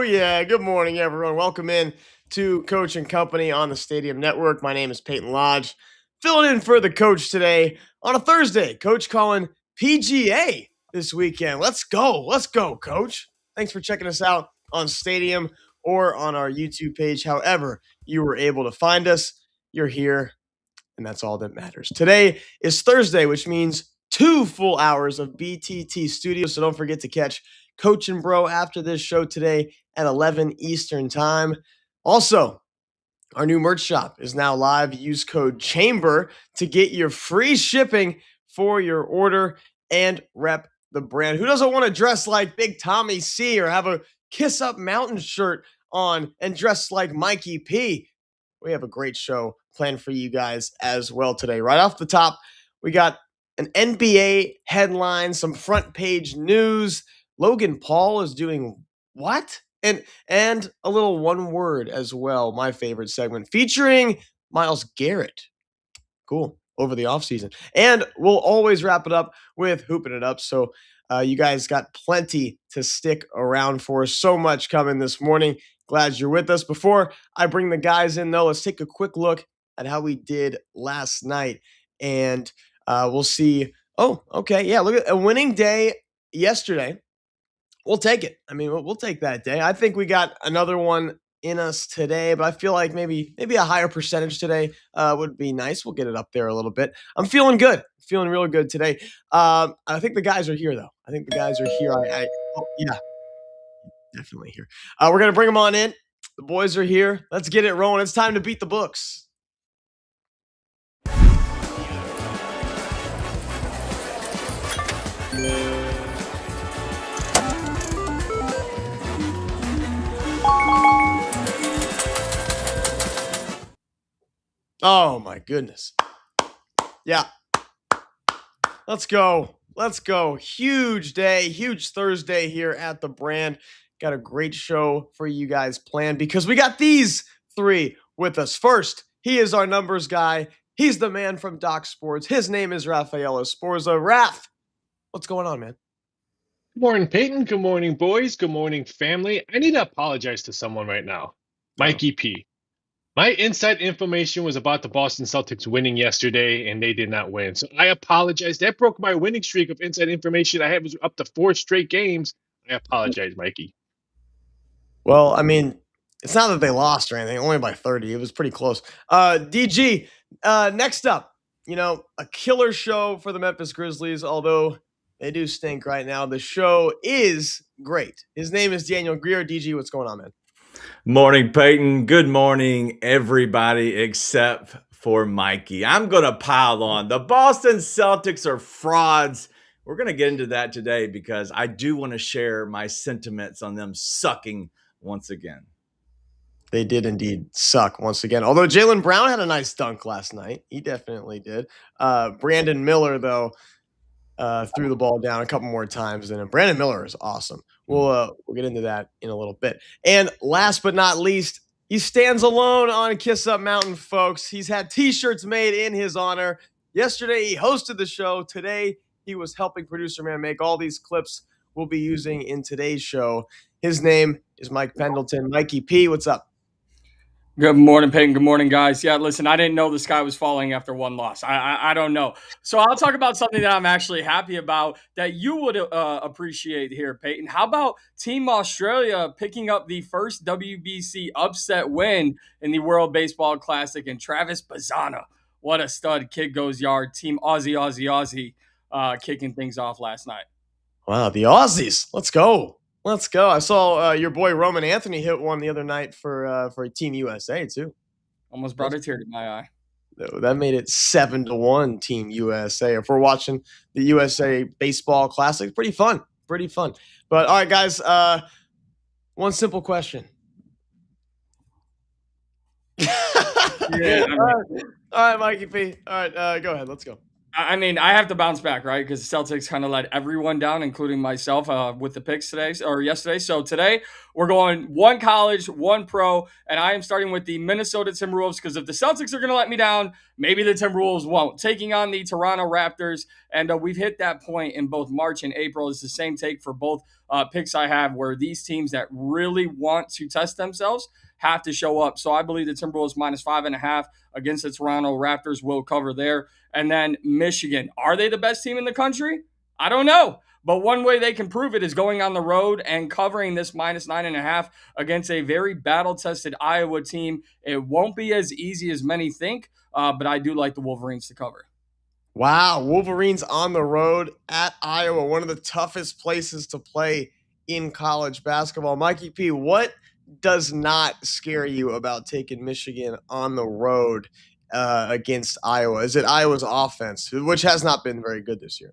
yeah. Good morning, everyone. Welcome in to Coach and Company on the Stadium Network. My name is Peyton Lodge, filling in for the coach today on a Thursday. Coach calling PGA this weekend. Let's go. Let's go, Coach. Thanks for checking us out on Stadium or on our YouTube page. However, you were able to find us. You're here, and that's all that matters. Today is Thursday, which means 2 full hours of BTT Studio. So don't forget to catch Coach and Bro after this show today at 11 Eastern Time. Also, our new merch shop is now live. Use code CHAMBER to get your free shipping for your order and rep the brand. Who doesn't want to dress like Big Tommy C or have a Kiss Up Mountain shirt on and dress like Mikey P? We have a great show planned for you guys as well today. Right off the top, we got an NBA headline, some front page news. Logan Paul is doing what? And a little one word as well, my favorite segment, featuring Myles Garrett. Cool. Over the offseason. And we'll always wrap it up with Hooping It Up. So you guys got plenty to stick around for. So much coming this morning. Glad you're with us. Before I bring the guys in, though, let's take a quick look at how we did last night. And we'll see. Oh, okay. Yeah, look at a winning day yesterday. We'll take it. I mean, we'll take that day. I think we got another one in us today, but I feel like maybe a higher percentage today would be nice. We'll get it up there a little bit. I'm feeling good. Feeling real good today. I think the guys are here, though. I think the guys are here. Yeah, definitely here. We're going to bring them on in. The boys are here. Let's get it rolling. It's time to beat the books. Oh, my goodness. Yeah. Let's go. Let's go. Huge day, huge Thursday here at the brand. Got a great show for you guys planned because we got these three with us. First, he is our numbers guy. He's the man from Doc Sports. His name is Rafael Esparza. Raph, what's going on, man? Good morning, Peyton. Good morning, boys. Good morning, family. I need to apologize to someone right now. Mikey P. My inside information was about the Boston Celtics winning yesterday, and they did not win. So I apologize. That broke my winning streak of inside information. I had was up to 4 straight games. I apologize, Mikey. Well, I mean, it's not that they lost or anything, only by 30. It was pretty close. DG, next up, a killer show for the Memphis Grizzlies, although they do stink right now. The show is great. His name is Daniel Greer. DG, what's going on, man? Morning, Peyton. Good morning, everybody, except for Mikey. I'm going to pile on. The Boston Celtics are frauds. We're going to get into that today because I do want to share my sentiments on them sucking once again. They did indeed suck once again. Although Jaylen Brown had a nice dunk last night. He definitely did. Brandon Miller, though, threw the ball down a couple more times than him. Brandon Miller is awesome. We'll get into that in a little bit. And last but not least, he stands alone on Kiss Up Mountain, folks. He's had T-shirts made in his honor. Yesterday, he hosted the show. Today, he was helping producer man make all these clips we'll be using in today's show. His name is Mike Pendleton. Mikey P, what's up? Good morning, Peyton. Good morning, guys. Yeah, listen, I didn't know the sky was falling after one loss. I don't know. So I'll talk about something that I'm actually happy about that you would appreciate here, Peyton. How about Team Australia picking up the first WBC upset win in the World Baseball Classic, and Travis Bazzana, what a stud. Kid goes yard. Team Aussie kicking things off last night. Wow, the Aussies. Let's go. Let's go. I saw your boy Roman Anthony hit one the other night for Team USA too. Almost brought a tear to my eye. That made it 7-1 Team USA. If we're watching the USA Baseball Classic, pretty fun. Pretty fun. But all right, guys, one simple question. Yeah, all right, Mikey P. All right, go ahead. Let's go. I mean, I have to bounce back, right? Because the Celtics kind of let everyone down, including myself, with the picks today or yesterday. So today we're going one college, one pro, and I am starting with the Minnesota Timberwolves because if the Celtics are going to let me down, maybe the Timberwolves won't. Taking on the Toronto Raptors, and we've hit that point in both March and April. It's the same take for both picks I have, where these teams that really want to test themselves have to show up. So I believe the Timberwolves -5.5 against the Toronto Raptors will cover there. And then Michigan, are they the best team in the country? I don't know. But one way they can prove it is going on the road and covering this -9.5 against a very battle-tested Iowa team. It won't be as easy as many think, but I do like the Wolverines to cover. Wow, Wolverines on the road at Iowa, one of the toughest places to play in college basketball. Mikey P, what does not scare you about taking Michigan on the road against Iowa? Is it Iowa's offense, which has not been very good this year?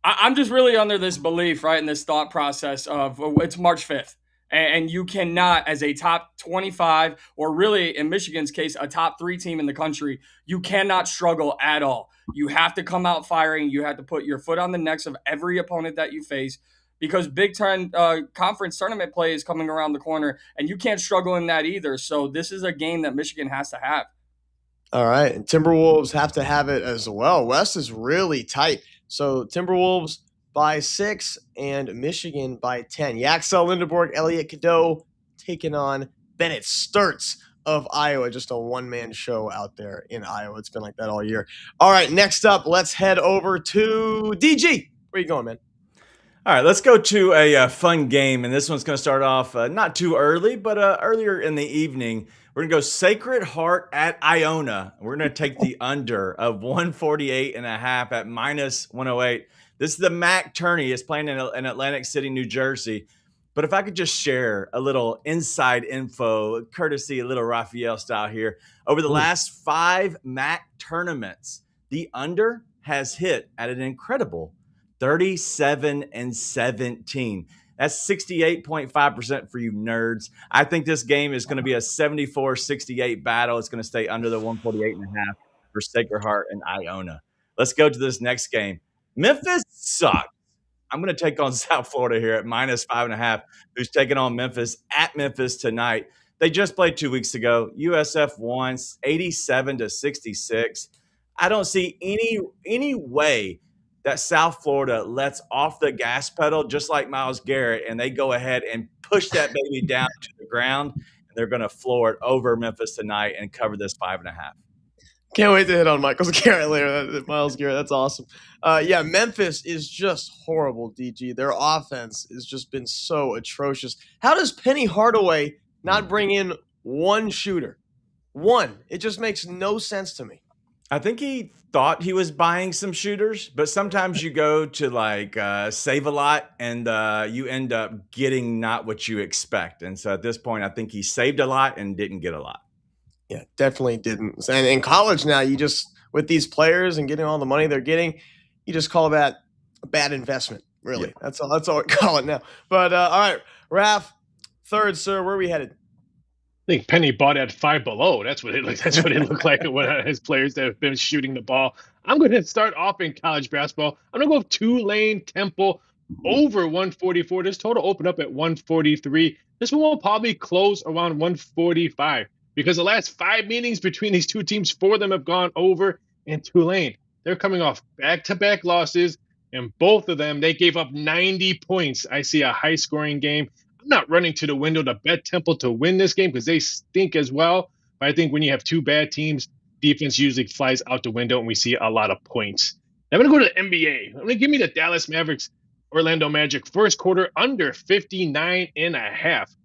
I'm just really under this belief, right, in this thought process of it's March 5th. And you cannot, as a top 25, or really in Michigan's case, a top 3 team in the country, you cannot struggle at all. You have to come out firing. You have to put your foot on the necks of every opponent that you face because Big Ten conference tournament play is coming around the corner, and you can't struggle in that either. So this is a game that Michigan has to have. All right, and Timberwolves have to have it as well. West is really tight. So Timberwolves by 6 and Michigan by 10. Yaxel Lindenborg, Elliot Cadeau taking on Bennett Sturts of Iowa. Just a one-man show out there in Iowa. It's been like that all year. All right, next up, let's head over to DG. Where you going, man? All right, let's go to a fun game, and this one's going to start off not too early, but earlier in the evening. We're going to go Sacred Heart at Iona. We're going to take the under of 148.5 at -108. This is the MAC tourney. It's playing in Atlantic City, New Jersey. But if I could just share a little inside info, courtesy a little Raphael style here. Over the last 5 MAC tournaments, the under has hit at an incredible 37-17. That's 68.5% for you nerds. I think this game is going to be a 74-68 battle. It's going to stay under the 148.5 for Sacred Heart and Iona. Let's go to this next game. Memphis sucks. I'm going to take on South Florida here at -5.5, who's taking on Memphis at Memphis tonight. They just played 2 weeks ago. USF won 87-66. I don't see any way that South Florida lets off the gas pedal just like Myles Garrett, and they go ahead and push that baby down to the ground, and they're going to floor it over Memphis tonight and cover this 5.5. Can't wait to hit on Myles Garrett later. Myles Garrett, that's awesome. Yeah, Memphis is just horrible, DG. Their offense has just been so atrocious. How does Penny Hardaway not bring in one shooter? One. It just makes no sense to me. I think he thought he was buying some shooters, but sometimes you go to like save a lot and you end up getting not what you expect. And so at this point, I think he saved a lot and didn't get a lot. Yeah, definitely didn't. And in college now, you just, with these players and getting all the money they're getting, you just call that a bad investment, really. Yeah. That's all we call it now. But all right, Raph, third, sir, where are we headed? I think Penny bought at Five Below. That's what it looked. That's what it looked like when his players that have been shooting the ball. I'm going to start off in college basketball. I'm going to go Tulane Temple over 144. This total opened up at 143. This one will probably close around 145 because the last 5 meetings between these two teams, 4 of them have gone over. And Tulane, they're coming off back-to-back losses, and both of them they gave up 90 points. I see a high-scoring game. I'm not running to the window to bet Temple to win this game because they stink as well. But I think when you have 2 bad teams, defense usually flies out the window and we see a lot of points. I'm going to go to the NBA. I'm going to give me the Dallas Mavericks, Orlando Magic first quarter under 59.5.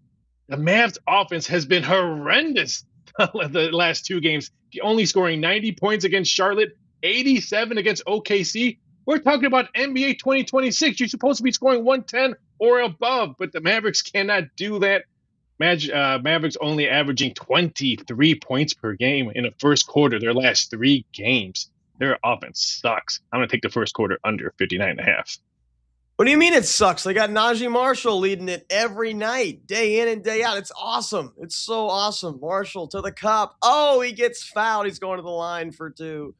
The Mavs offense has been horrendous the last 2 games, only scoring 90 points against Charlotte, 87 against OKC. We're talking about NBA 2026. You're supposed to be scoring 110 or above, but the Mavericks cannot do that. Mavericks only averaging 23 points per game in the first quarter their last 3 games. Their offense sucks. I'm going to take the first quarter under 59.5. What do you mean it sucks? They got Najee Marshall leading it every night, day in and day out. It's awesome. It's so awesome. Marshall to the cup. Oh, he gets fouled. He's going to the line for 2.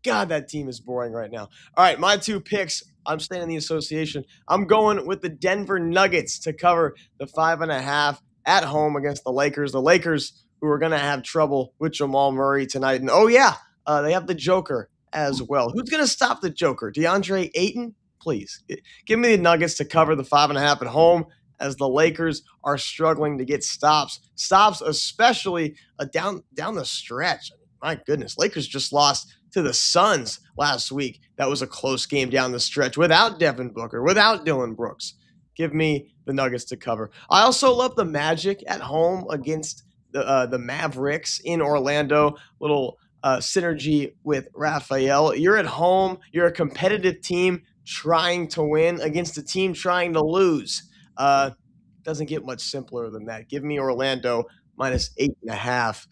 God, that team is boring right now. All right, my two picks. I'm staying in the association. I'm going with the Denver Nuggets to cover the 5.5 at home against the Lakers. The Lakers, who are going to have trouble with Jamal Murray tonight. And they have the Joker as well. Who's going to stop the Joker? DeAndre Ayton? Please. Give me the Nuggets to cover the 5.5 at home as the Lakers are struggling to get stops. Stops, especially down the stretch. My goodness, Lakers just lost to the Suns last week. That was a close game down the stretch without Devin Booker, without Dylan Brooks. Give me the Nuggets to cover. I also love the Magic at home against the Mavericks in Orlando. Little synergy with Raphael. You're at home. You're a competitive team trying to win against a team trying to lose. Doesn't get much simpler than that. Give me Orlando minus 8.5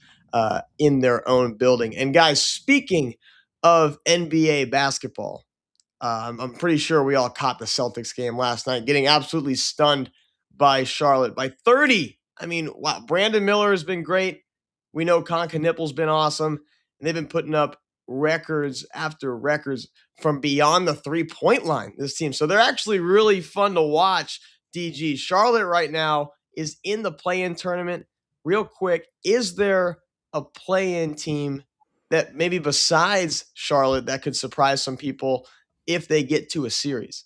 in their own building. And guys, speaking of NBA basketball, I'm pretty sure we all caught the Celtics game last night, getting absolutely stunned by Charlotte by 30. I mean, wow. Brandon Miller has been great. We know Nipple's been awesome, and they've been putting up records after records from beyond the three-point line, this team. So they're actually really fun to watch, DG. Charlotte right now is in the play-in tournament. Real quick, is there a play-in team that maybe besides Charlotte that could surprise some people if they get to a series?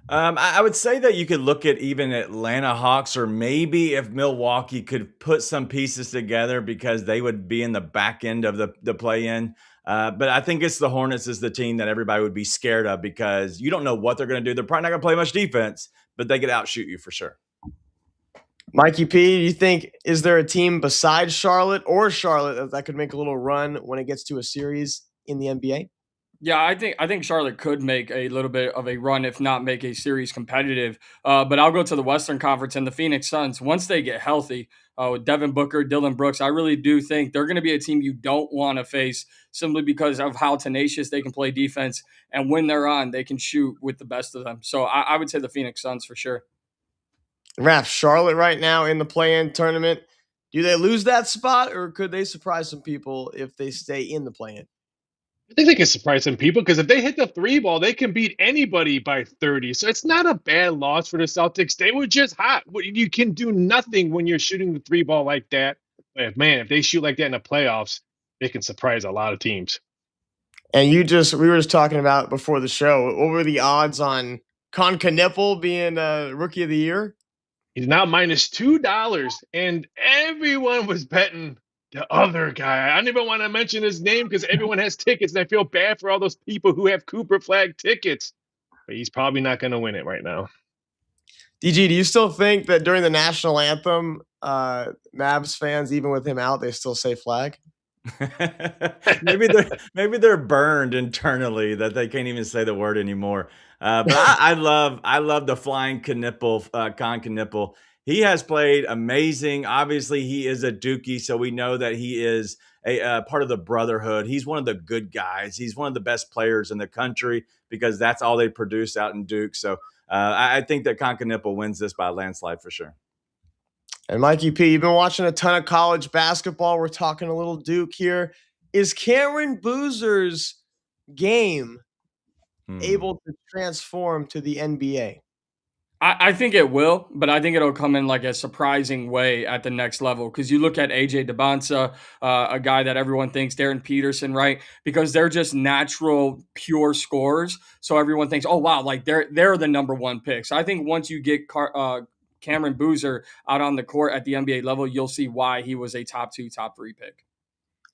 I would say that you could look at even Atlanta Hawks, or maybe if Milwaukee could put some pieces together, because they would be in the back end of the play-in. But I think it's the Hornets is the team that everybody would be scared of, because you don't know what they're going to do. They're probably not going to play much defense, but they could outshoot you for sure. Mikey P, do you think, is there a team besides Charlotte that could make a little run when it gets to a series in the NBA? Yeah, I think Charlotte could make a little bit of a run, if not make a series competitive. But I'll go to the Western Conference and the Phoenix Suns. Once they get healthy with Devin Booker, Dylan Brooks, I really do think they're going to be a team you don't want to face, simply because of how tenacious they can play defense. And when they're on, they can shoot with the best of them. So I would say the Phoenix Suns for sure. Raph, Charlotte right now in the play-in tournament. Do they lose that spot, or could they surprise some people if they stay in the play-in? I think they can surprise some people, because if they hit the three ball, they can beat anybody by 30. So it's not a bad loss for the Celtics. They were just hot. You can do nothing when you're shooting the three ball like that. But man, if they shoot like that in the playoffs, they can surprise a lot of teams. And we were just talking about before the show, what were the odds on Nipple being Rookie of the Year? He's now minus $2, and everyone was betting the other guy. I don't even want to mention his name because everyone has tickets, and I feel bad for all those people who have Cooper flag tickets. But he's probably not going to win it right now. DG, do you still think that during the national anthem, Mavs fans, even with him out, they still say flag? maybe they're burned internally that they can't even say the word anymore. But I love the flying Knipple. He has played amazing. Obviously, he is a Dookie, so we know that he is a part of the brotherhood. He's one of the good guys. He's one of the best players in the country, because that's all they produce out in Duke. So I think that Knipple wins this by a landslide for sure. And Mikey P, you've been watching a ton of college basketball. We're talking a little Duke here. Is Cameron Boozer's game able to transform to the NBA? I think it will, but I think it'll come in like a surprising way at the next level. Because you look at AJ DeBonsa, a guy that everyone thinks, Darren Peterson, right? Because they're just natural, pure scorers. So everyone thinks, oh wow, like they're the number one pick. So I think once you get Cameron Boozer out on the court at the NBA level, you'll see why he was a top 2, top 3 pick.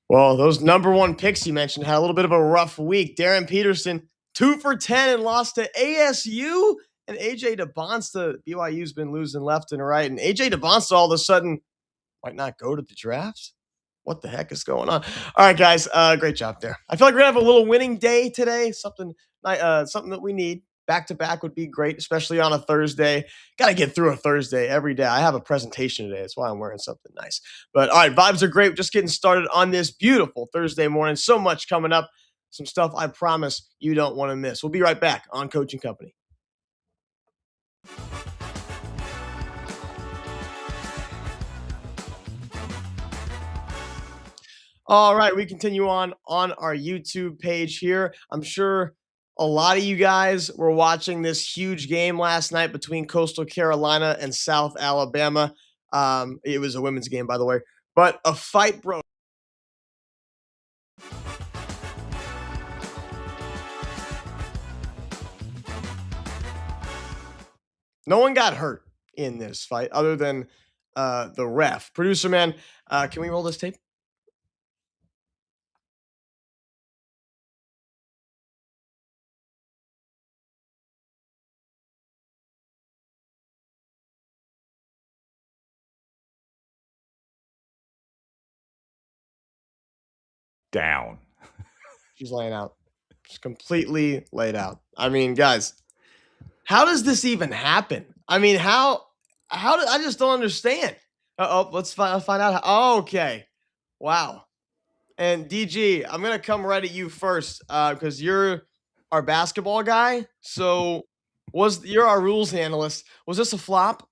Well, those number one picks you mentioned had a little bit of a rough week. Darren Peterson, 2 for 10 and lost to ASU. And AJ DeBonsta, BYU's been losing left and right. And AJ DeBonsta all of a sudden might not go to the draft. What the heck is going on? All right, guys, great job there. I feel like we're going to have a little winning day today, something that we need. Back-to-back would be great, especially on a Thursday. Got to get through a Thursday every day. I have a presentation today. That's why I'm wearing something nice. But, all right, vibes are great. Just getting started on this beautiful Thursday morning. So much coming up. Some stuff I promise you don't want to miss. We'll be right back on Coaching Company. All right, we continue on our YouTube page here. I'm sure a lot of you guys were watching this huge game last night between Coastal Carolina and South Alabama. It was a women's game, by the way, but a fight broke. No one got hurt in this fight other than the ref. Producer man, can we roll this tape? Down. She's laying out. She's completely laid out. I mean, guys, how does this even happen? I mean, how do I just don't understand. Let's find out. Okay. Wow. And DG, I'm gonna come right at you first, because you're our basketball guy. So you're our rules analyst. Was this a flop?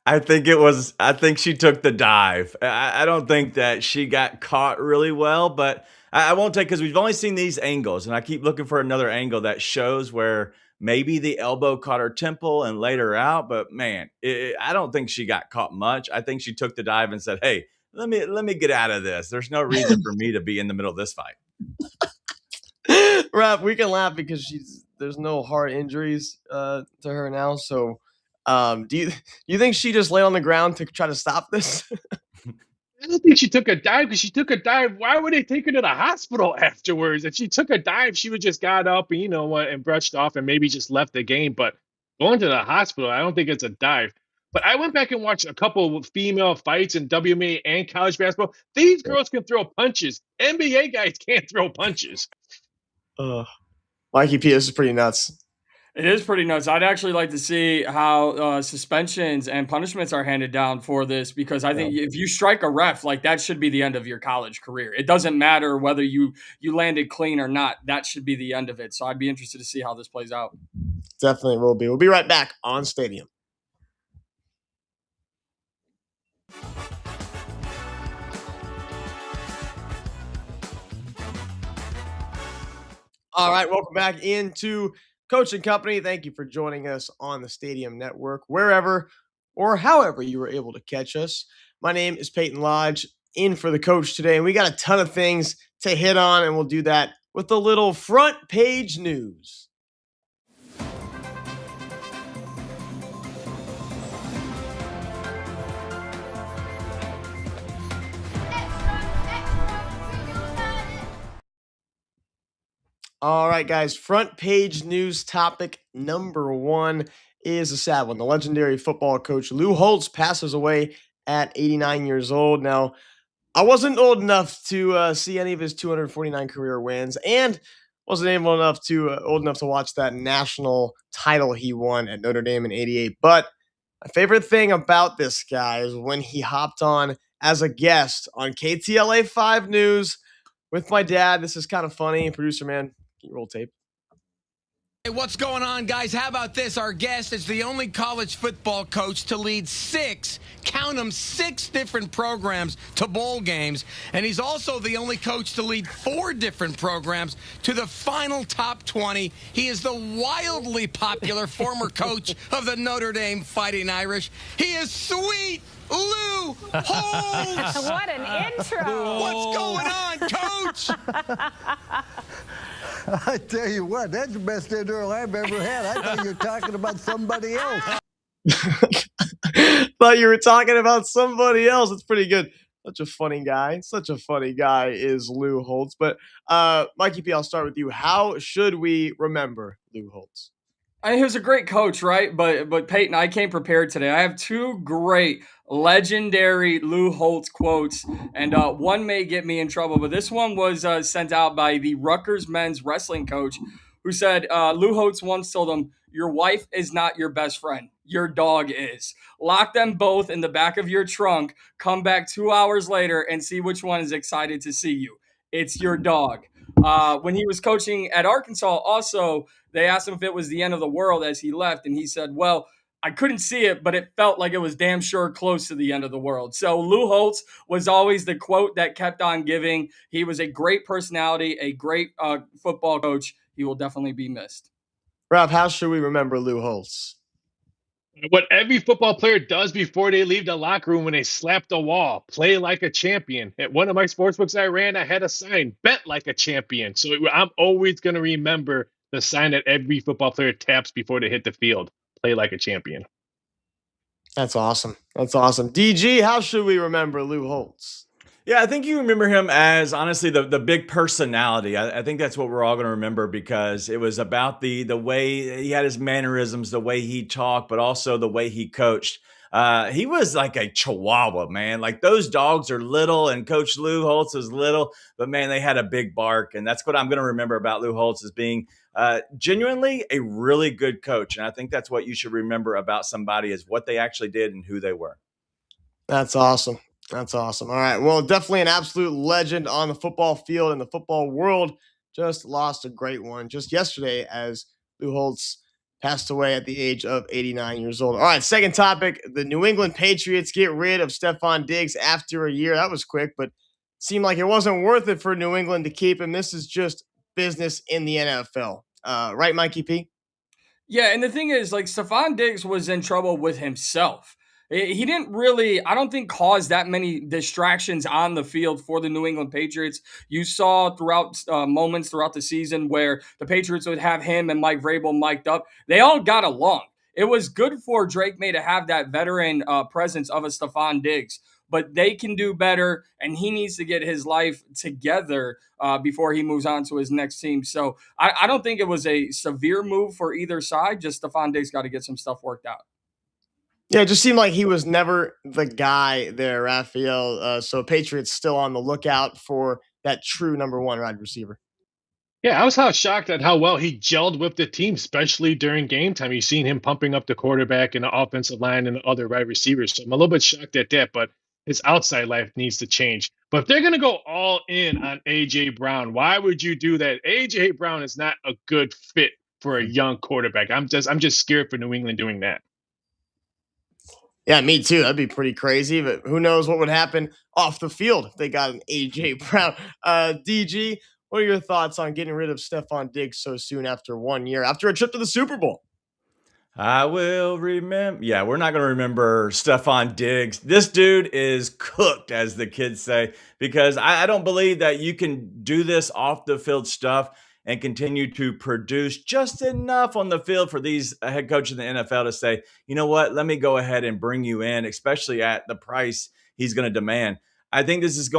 I think she took the dive. I don't think that she got caught really well, but I won't take, because we've only seen these angles, and I keep looking for another angle that shows where maybe the elbow caught her temple and laid her out. But man, I don't think she got caught much. I think she took the dive and said, "Hey, let me get out of this. There's no reason for me to be in the middle of this fight." Rap, we can laugh because there's no heart injuries to her now. So, do you think she just lay on the ground to try to stop this? I don't think she took a dive, because she took a dive. Why would they take her to the hospital afterwards? If she took a dive, she would just got up and and brushed off and maybe just left the game. But going to the hospital, I don't think it's a dive. But I went back and watched a couple of female fights in WNBA and college basketball. These girls can throw punches. NBA guys can't throw punches. Mikey P, this is pretty nuts. It is pretty nuts. I'd actually like to see how suspensions and punishments are handed down for this, because I think if you strike a ref, like, that should be the end of your college career. It doesn't matter whether you landed clean or not. That should be the end of it. So I'd be interested to see how this plays out. Definitely will be. We'll be right back on Stadium. All right, welcome back into Coaching Company. Thank you for joining us on the Stadium Network, wherever or however you were able to catch us. My name is Peyton Lodge, in for the coach today, and we got a ton of things to hit on, and we'll do that with a little front page news. All right, guys, front page news topic number one is a sad one. The legendary football coach Lou Holtz passes away at 89 years old. Now, I wasn't old enough to see any of his 249 career wins, and wasn't old enough to watch that national title he won at Notre Dame in '88. But my favorite thing about this guy is when he hopped on as a guest on KTLA 5 News with my dad. This is kind of funny. Producer man, can you roll tape? Hey, what's going on, guys? How about this? Our guest is the only college football coach to lead count them, 6 different programs to bowl games. And he's also the only coach to lead 4 different programs to the final top 20. He is the wildly popular former coach of the Notre Dame Fighting Irish. He is Sweet Lou Holtz. What an intro. What's going on, Coach? I tell you what, that's the best intro I've ever had. I thought you were talking about somebody else. Thought you were talking about somebody else. It's pretty good. Such a funny guy. Such a funny guy is Lou Holtz. But Mikey P, I'll start with you. How should we remember Lou Holtz? He was a great coach, right? But Peyton, I came prepared today. I have 2 great, legendary Lou Holtz quotes, and one may get me in trouble, but this one was sent out by the Rutgers men's wrestling coach, who said Lou Holtz once told him, "Your wife is not your best friend. Your dog is. Lock them both in the back of your trunk, come back 2 hours later, and see which one is excited to see you. It's your dog." When he was coaching at Arkansas, also, they asked him if it was the end of the world as he left, and he said, "Well, I couldn't see it, but it felt like it was damn sure close to the end of the world. So Lou Holtz was always the quote that kept on giving. He was a great personality, a great football coach. He will definitely be missed. Rob, how should we remember Lou Holtz? What every football player does before they leave the locker room when they slap the wall, play like a champion. At one of my sportsbooks I ran, I had a sign, bet like a champion. So I'm always going to remember the sign that every football player taps before they hit the field, play like a champion. That's awesome. That's awesome. DG, how should we remember Lou Holtz? Yeah, I think you remember him as honestly the big personality. I think that's what we're all going to remember because it was about the way he had his mannerisms, the way he talked, but also the way he coached. He was like a chihuahua, man. Like those dogs are little, and Coach Lou Holtz is little, but man, they had a big bark, and that's what I'm going to remember about Lou Holtz as being genuinely a really good coach. And I think that's what you should remember about somebody is what they actually did and who they were. That's awesome. That's awesome. All right. Well, definitely an absolute legend on the football field and the football world. Just lost a great one just yesterday as Lou Holtz passed away at the age of 89 years old. All right. Second topic. The New England Patriots get rid of Stephon Diggs after a year. That was quick, but seemed like it wasn't worth it for New England to keep him. This is just business in the NFL. Right, Mikey P? Yeah, and the thing is, like, Stephon Diggs was in trouble with himself. He didn't really, I don't think, cause that many distractions on the field for the New England Patriots. You saw throughout moments throughout the season where the Patriots would have him and Mike Vrabel mic'd up. They all got along. It was good for Drake May to have that veteran presence of a Stephon Diggs, but they can do better, and he needs to get his life together before he moves on to his next team. So I don't think it was a severe move for either side. Just Stephon Diggs got to get some stuff worked out. Yeah, it just seemed like he was never the guy there, Raphael. So Patriots still on the lookout for that true number one wide receiver. Yeah, I was shocked at how well he gelled with the team, especially during game time. You've seen him pumping up the quarterback and the offensive line and the other wide receivers. So I'm a little bit shocked at that, but his outside life needs to change. But if they're going to go all in on A.J. Brown, why would you do that? A.J. Brown is not a good fit for a young quarterback. I'm just scared for New England doing that. Yeah, me too. That'd be pretty crazy, but who knows what would happen off the field if they got an A.J. Brown. DG, what are your thoughts on getting rid of Stephon Diggs so soon after 1 year, after a trip to the Super Bowl? I will remember. Yeah, we're not going to remember Stephon Diggs. This dude is cooked, as the kids say, because I don't believe that you can do this off the field stuff and continue to produce just enough on the field for these head coaches in the NFL to say, you know what, let me go ahead and bring you in, especially at the price he's going to demand. I think this is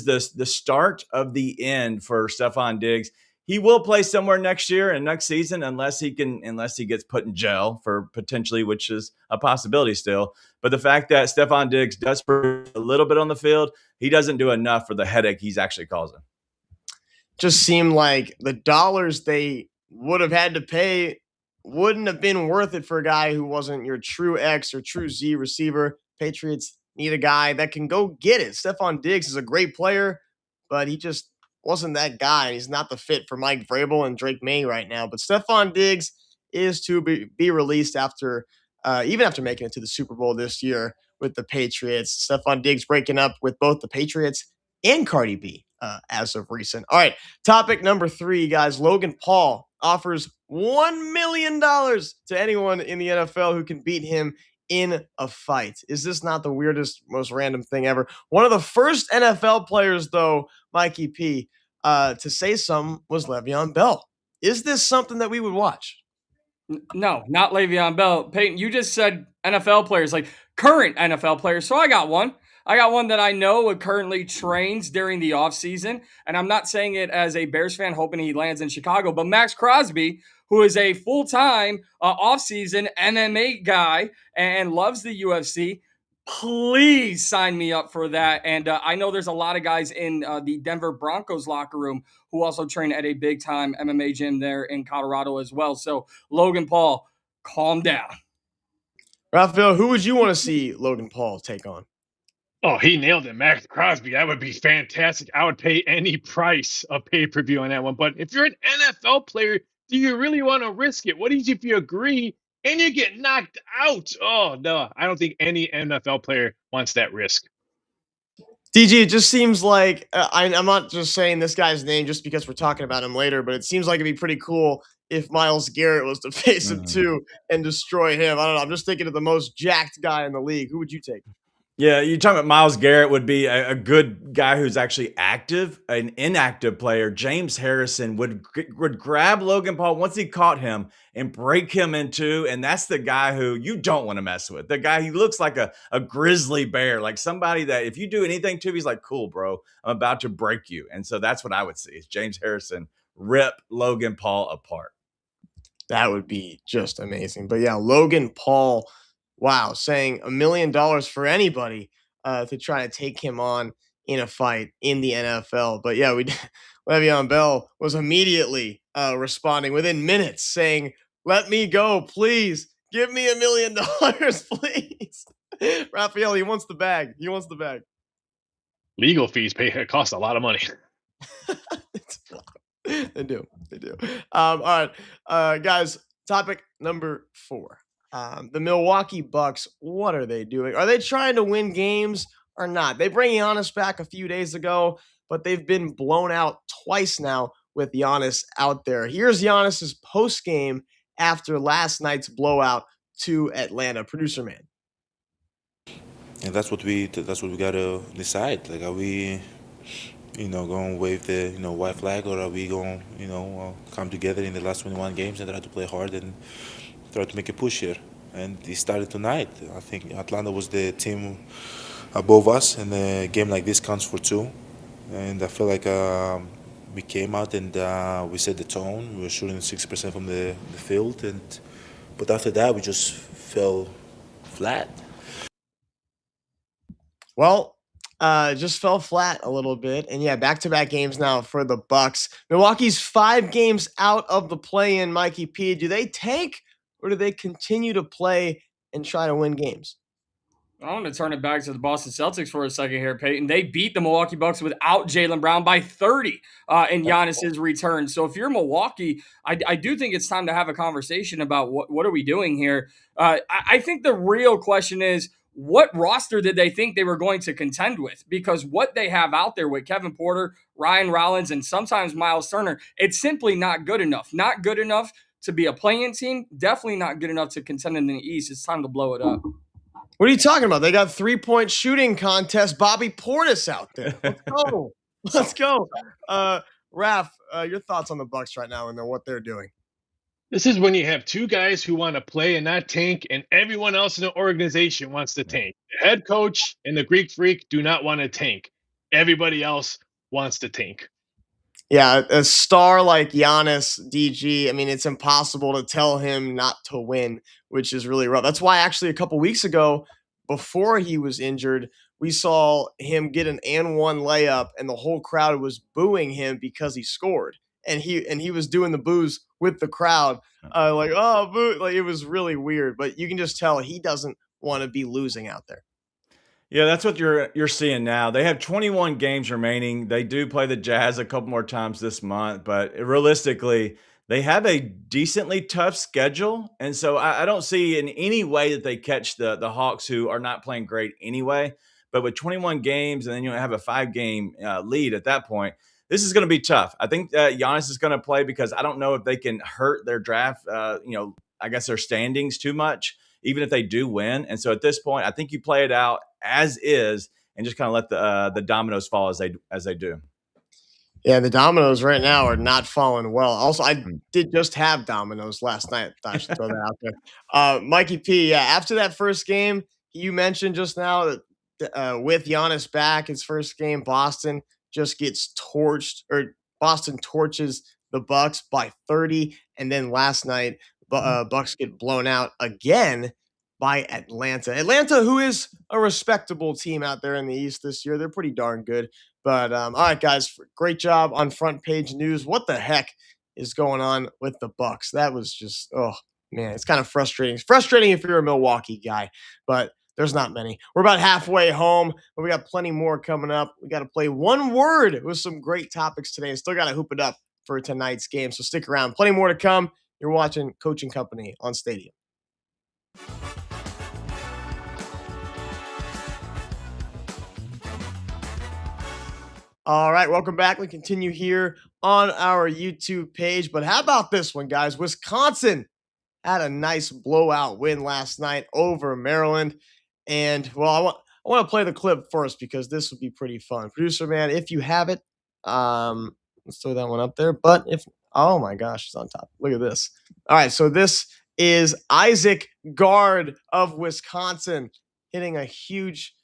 the start of the end for Stephon Diggs. He will play somewhere next year and next season unless he gets put in jail for potentially, which is a possibility still. But the fact that Stephon Diggs does produce a little bit on the field, he doesn't do enough for the headache he's actually causing. Just seemed like the dollars they would have had to pay wouldn't have been worth it for a guy who wasn't your true X or true Z receiver. Patriots need a guy that can go get it. Stephon Diggs is a great player, but he just wasn't that guy. He's not the fit for Mike Vrabel and Drake May right now. But Stephon Diggs is to be released after even after making it to the Super Bowl this year with the Patriots. Stephon Diggs breaking up with both the Patriots and Cardi B as of recent. All right, topic number 3, guys. Logan Paul offers $1 million to anyone in the NFL who can beat him in a fight. Is this not the weirdest, most random thing ever? One of the first NFL players, though, Mikey P, to say something was Le'Veon Bell. Is this something that we would watch? No, not Le'Veon Bell. Peyton, you just said NFL players, like current NFL players. So I got one. I got one that I know currently trains during the offseason. And I'm not saying it as a Bears fan hoping he lands in Chicago, but Max Crosby, who is a full-time offseason MMA guy and loves the UFC, please sign me up for that. And I know there's a lot of guys in the Denver Broncos locker room who also train at a big-time MMA gym there in Colorado as well. So, Logan Paul, calm down. Raphael, who would you want to see Logan Paul take on? Oh, he nailed it. Max Crosby. That would be fantastic. I would pay any price of pay-per-view on that one. But if you're an NFL player, do you really want to risk it? What if you agree and you get knocked out. Oh, no. I don't think any NFL player wants that risk. DG, it just seems like I'm not just saying this guy's name just because we're talking about him later, but it seems like it'd be pretty cool if Myles Garrett was to face him too and destroy him. I don't know. I'm just thinking of the most jacked guy in the league. Who would you take? Yeah, you're talking about Myles Garrett would be a good guy who's actually active. An inactive player, James Harrison, would grab Logan Paul once he caught him and break him in two. And that's the guy who you don't want to mess with. The guy, he looks like a grizzly bear, like somebody that if you do anything to him, he's like, cool, bro, I'm about to break you. And so that's what I would see is James Harrison rip Logan Paul apart. That would be just amazing. But yeah, Logan Paul, wow, saying $1 million for anybody to try to take him on in a fight in the NFL. But yeah, Le'Veon Bell was immediately responding within minutes, saying, "Let me go, please. Give me $1 million, please." Raphael, he wants the bag. He wants the bag. Legal fees cost a lot of money. They do. All right, guys. Topic number 4. The Milwaukee Bucks. What are they doing? Are they trying to win games or not? They bring Giannis back a few days ago, but they've been blown out twice now with Giannis out there. Here's Giannis's post game after last night's blowout to Atlanta. Producer man. And that's what we gotta decide. Like, are we, going to wave the, white flag, or are we going, come together in the last 21 games and try to play hard and try to make a push here? And it started tonight. I think Atlanta was the team above us, and a game like this counts for 2. And I feel like we came out and we set the tone. We were shooting 60% from the field, but after that we just fell flat. Well, just fell flat a little bit. And yeah, back-to-back games now for the Bucks. Milwaukee's 5 games out of the play-in. Mikey P, do they tank or do they continue to play and try to win games? I want to turn it back to the Boston Celtics for a second here, Peyton. They beat the Milwaukee Bucks without Jaylen Brown by 30 in Giannis's return. So if you're Milwaukee, I do think it's time to have a conversation about what are we doing here. I think the real question is, what roster did they think they were going to contend with? Because what they have out there with Kevin Porter, Ryan Rollins, and sometimes Miles Turner, it's simply not good enough. Not good enough to be a play-in team. Definitely not good enough to contend in the East. It's time to blow it up. What are you talking about? They got 3-point shooting contest. Bobby Portis out there. Let's go. Let's go. Raph, your thoughts on the Bucks right now and what they're doing? This is when you have 2 guys who want to play and not tank, and everyone else in the organization wants to tank. The head coach and the Greek Freak do not want to tank. Everybody else wants to tank. Yeah, a star like Giannis, DG, I mean, it's impossible to tell him not to win, which is really rough. That's why actually a couple weeks ago, before he was injured, we saw him get an and one layup, and the whole crowd was booing him because he scored. And he was doing the boos with the crowd, like, oh, boo. Like, it was really weird. But you can just tell he doesn't want to be losing out there. Yeah, that's what you're seeing now. They have 21 games remaining. They do play the Jazz a couple more times this month, but realistically, they have a decently tough schedule. And so I don't see in any way that they catch the Hawks, who are not playing great anyway. But with 21 games, and then you have a 5-game lead at that point, this is going to be tough. I think Giannis is going to play because I don't know if they can hurt their draft, I guess their standings too much, even if they do win. And so at this point, I think you play it out as is and just kind of let the dominoes fall as they do. Yeah, the dominoes right now are not falling well. Also, I did just have dominoes last night. I should throw that out there. Mikey P, yeah, after that first game, you mentioned just now that with Giannis back, his first game, Boston just gets torched, or Boston torches the Bucks by 30. And then last night, Bucks get blown out again by Atlanta. Atlanta, who is a respectable team out there in the East this year. They're pretty darn good. But all right, guys, great job on front page news. What the heck is going on with the Bucks? That was just, oh man, it's kind of frustrating. It's frustrating if you're a Milwaukee guy, but there's not many. We're about halfway home, but we got plenty more coming up. We got to play one word with some great topics today, and still got to hoop it up for tonight's game. So stick around. Plenty more to come. You're watching Coaching Company on Stadium. All right, welcome back. We continue here on our YouTube page. But how about this one, guys? Wisconsin had a nice blowout win last night over Maryland. And, well, I want to play the clip first because this would be pretty fun. Producer man, if you have it, let's throw that one up there. But if, oh my gosh, it's on top. Look at this. All right, so this is Isaac Gard of Wisconsin hitting a huge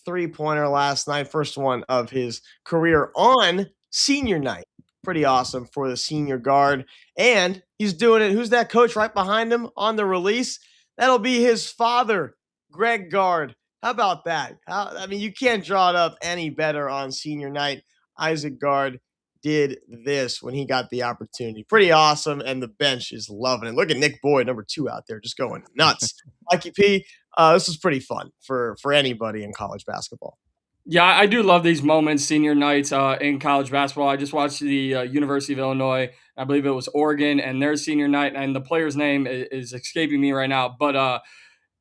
three-pointer last night, first one of his career on senior night. Pretty awesome for the senior guard. And he's doing it. Who's that coach right behind him on the release? That'll be his father, Greg Gard. How about that? I mean, you can't draw it up any better on senior night. Isaac Gard did this when he got the opportunity. Pretty awesome, and the bench is loving it. Look at Nick Boyd, number 2 out there, just going nuts. Mikey P, this is pretty fun for anybody in college basketball. Yeah, I do love these moments, senior nights in college basketball. I just watched the University of Illinois. I believe it was Oregon, and their senior night, and the player's name is escaping me right now. But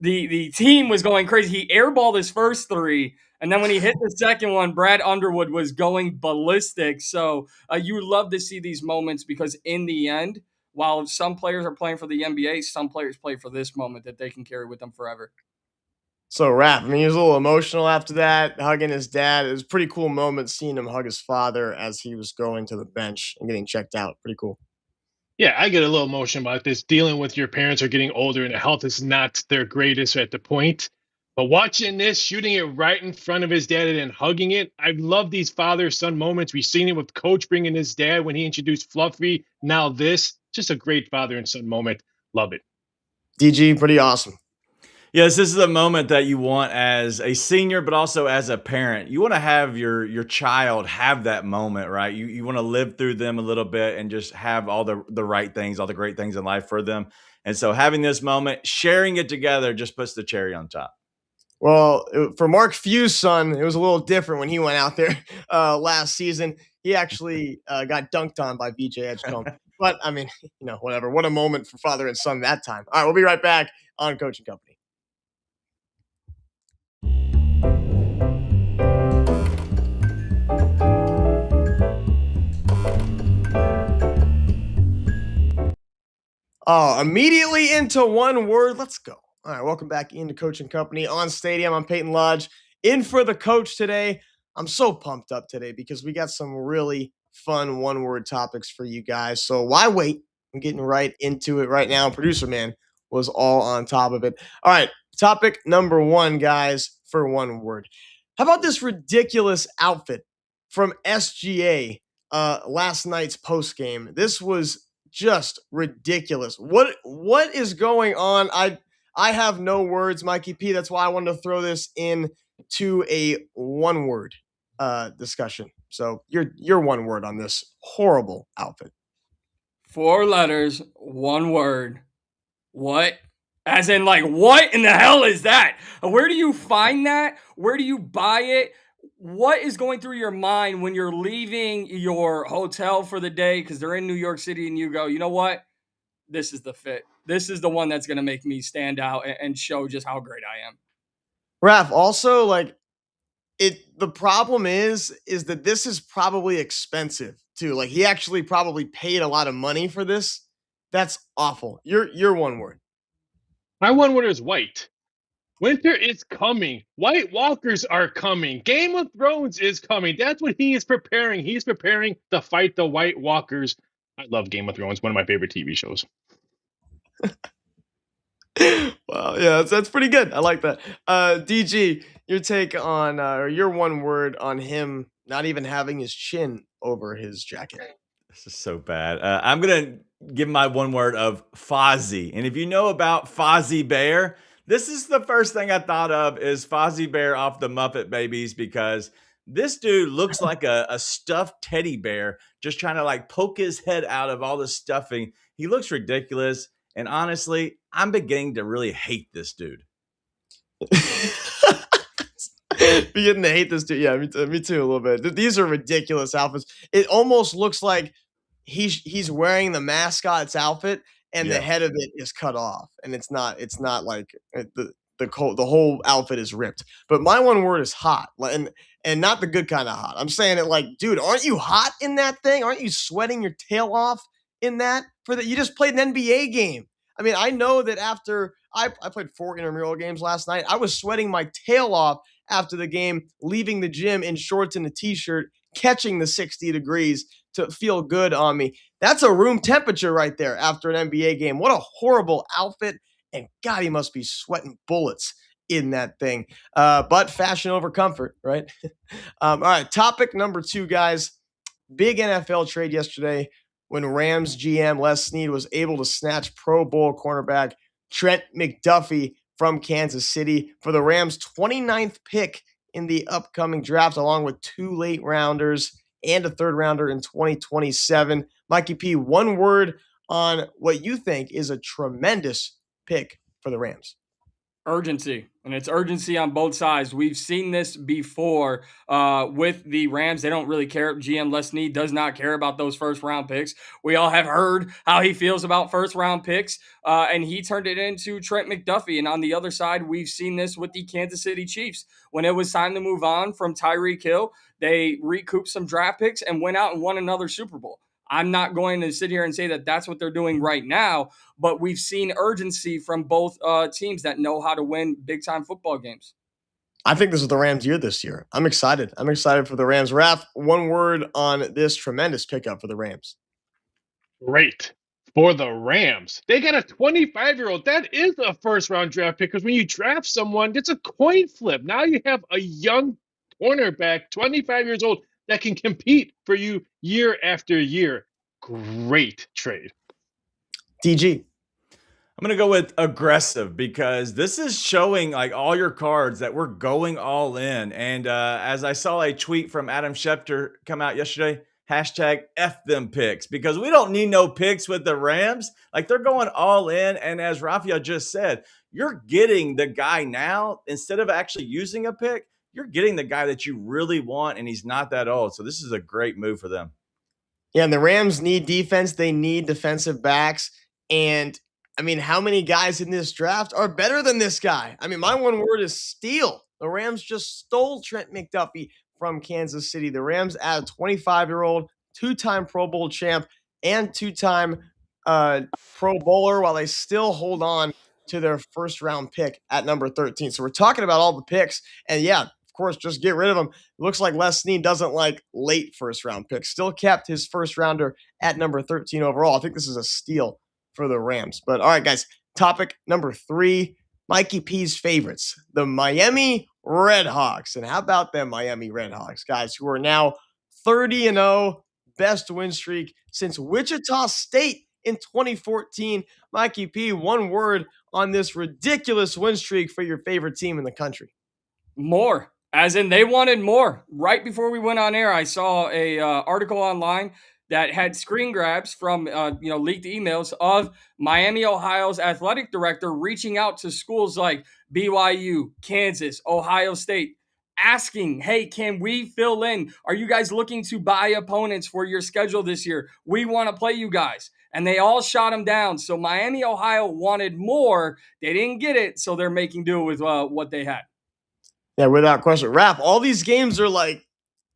the team was going crazy. He airballed his first three, and then when he hit the second one, Brad Underwood was going ballistic. So you love to see these moments because in the end, while some players are playing for the NBA, some players play for this moment that they can carry with them forever. So Raph, I mean, he was a little emotional after that, hugging his dad. It was a pretty cool moment seeing him hug his father as he was going to the bench and getting checked out. Pretty cool. Yeah, I get a little emotional about this. Dealing with your parents are getting older and the health is not their greatest at the point. But watching this, shooting it right in front of his dad and then hugging it, I love these father-son moments. We've seen it with Coach bringing his dad when he introduced Fluffy. Now this, just a great father and son moment. Love it. DG, pretty awesome. Yes, this is a moment that you want as a senior, but also as a parent. You want to have your child have that moment, right? You want to live through them a little bit and just have all the right things, all the great things in life for them. And so having this moment, sharing it together just puts the cherry on top. Well, for Mark Few's son, it was a little different when he went out there last season. He actually got dunked on by BJ Edgecombe. But, I mean, whatever. What a moment for father and son that time. All right, we'll be right back on Coaching Company. Oh, immediately into one word. Let's go. All right, welcome back into Coaching Company on Stadium. I'm Peyton Lodge, in for the coach today. I'm so pumped up today because we got some really fun one-word topics for you guys. So why wait? I'm getting right into it right now. Producer man was all on top of it. All right, topic number 1, guys, for one word. How about this ridiculous outfit from SGA last night's postgame? This was just ridiculous. What is going on? I have no words, Mikey P. That's why I wanted to throw this in to a one-word discussion. So your one word on this horrible outfit. 4 letters, 1 word. What? As in, like, what in the hell is that? Where do you find that? Where do you buy it? What is going through your mind when you're leaving your hotel for the day because they're in New York City and you go, you know what? This is the fit. This is the one that's going to make me stand out and show just how great I am. Raph, also, like, the problem is that this is probably expensive too. Like, he actually probably paid a lot of money for this. That's awful. Your one word. My one word is white. Winter is coming. White Walkers are coming. Game of Thrones is coming. That's what he is preparing. He's preparing to fight the White Walkers. I love Game of Thrones, one of my favorite TV shows. Well, yeah, that's pretty good. I like that. DG, your take on, or your one word on him not even having his chin over his jacket. This is so bad. I'm going to give my one word of Fozzie. And if you know about Fozzie Bear, this is the first thing I thought of is Fozzie Bear off the Muppet Babies, because this dude looks like a stuffed teddy bear just trying to like poke his head out of all the stuffing. He looks ridiculous. And honestly, I'm beginning to really hate this dude. Beginning to hate this dude. Yeah, me too a little bit. These are ridiculous outfits. It almost looks like he's wearing the mascot's outfit and the head of it is cut off, and it's not like the whole outfit is ripped. But my one word is hot, and not the good kind of hot. I'm saying it like, dude, aren't you hot in that thing? Aren't you sweating your tail off in that? You just played an NBA game. I mean, I know that after I played 4 intramural games last night, I was sweating my tail off after the game, leaving the gym in shorts and a t-shirt, catching the 60 degrees to feel good on me. That's a room temperature right there after an NBA game. What a horrible outfit. And God, he must be sweating bullets in that thing. But fashion over comfort, right? All right, topic number 2, guys. Big NFL trade yesterday when Rams GM Les Snead was able to snatch Pro Bowl cornerback Trent McDuffie from Kansas City for the Rams' 29th pick in the upcoming draft, along with 2 late rounders and a 3rd rounder in 2027. Mikey P, one word on what you think is a tremendous pick for the Rams. Urgency, and it's urgency on both sides. We've seen this before with the Rams. They don't really care. GM Les Snead does not care about those first-round picks. We all have heard how he feels about first-round picks, and he turned it into Trent McDuffie. And on the other side, we've seen this with the Kansas City Chiefs. When it was time to move on from Tyreek Hill, they recouped some draft picks and went out and won another Super Bowl. I'm not going to sit here and say that that's what they're doing right now, but we've seen urgency from both teams that know how to win big-time football games. I think this is the Rams' year this year. I'm excited. I'm excited for the Rams. Raph, one word on this tremendous pickup for the Rams. Great for the Rams. They got a 25-year-old. That is a first-round draft pick because when you draft someone, it's a coin flip. Now you have a young cornerback, 25 years old, that can compete for you year after year. Great trade. DG. I'm going to go with aggressive because this is showing like all your cards that we're going all in. And as I saw a tweet from Adam Schefter come out yesterday, hashtag F them picks, because we don't need no picks with the Rams. Like they're going all in. And as Rafael just said, you're getting the guy now instead of actually using a pick. You're getting the guy that you really want, and he's not that old. So this is a great move for them. Yeah, and the Rams need defense. They need defensive backs. And, I mean, how many guys in this draft are better than this guy? I mean, my one word is steal. The Rams just stole Trent McDuffie from Kansas City. The Rams add a 25-year-old, 2-time Pro Bowl champ, and 2-time Pro Bowler while they still hold on to their first-round pick at number 13. So we're talking about all the picks. And, yeah, of course, just get rid of them. It looks like Les Snead doesn't like late first-round picks. Still kept his first-rounder at number 13 overall. I think this is a steal for the Rams. But, all right, guys, topic number 3, Mikey P's favorites, the Miami Redhawks. And how about them Miami Redhawks, guys, who are now 30-0, best win streak since Wichita State in 2014. Mikey P, one word on this ridiculous win streak for your favorite team in the country. More, as in they wanted more. Right before we went on air, I saw a article online that had screen grabs from leaked emails of Miami, Ohio's athletic director reaching out to schools like BYU, Kansas, Ohio State, asking, hey, can we fill in? Are you guys looking to buy opponents for your schedule this year? We want to play you guys. And they all shot him down. So Miami, Ohio wanted more. They didn't get it, so they're making do with what they had. Yeah, without question. Raph, all these games are like